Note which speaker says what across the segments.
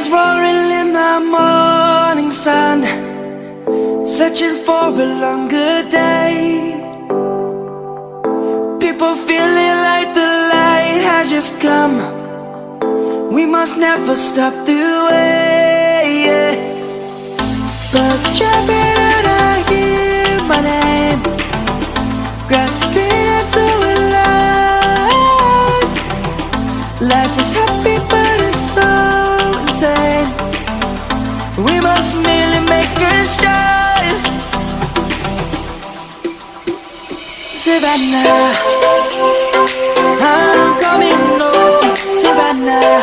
Speaker 1: Lions roaring in the morning sun, searching for a longer day. People feeling like the light has just come. We must never stop the way. Birds chirping and I hear my name, grasping into a life. Life is happy but it's so insane. We must merely make a start. Savannah, I'm coming home. Savannah,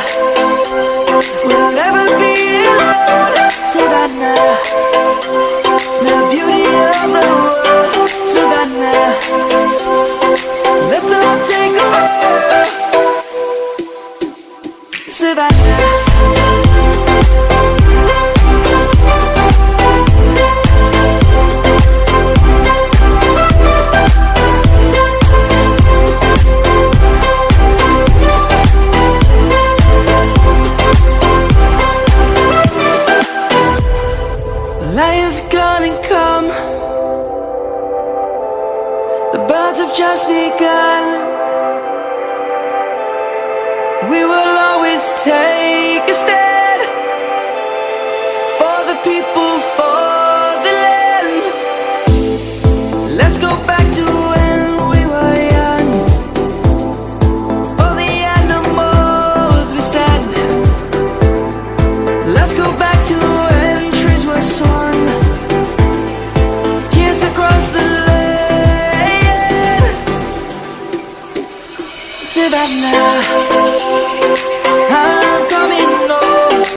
Speaker 1: we'll never be alone. Savannah, the beauty of the world. Savannah, let's all take a walk. Savannah. Lion's gonna come. The birds have just begun. We will always take a stand for the people, for the land. Let's go back to when we were young. For the animals we stand. Let's go back to when trees were swung, kids across the land. Savannah.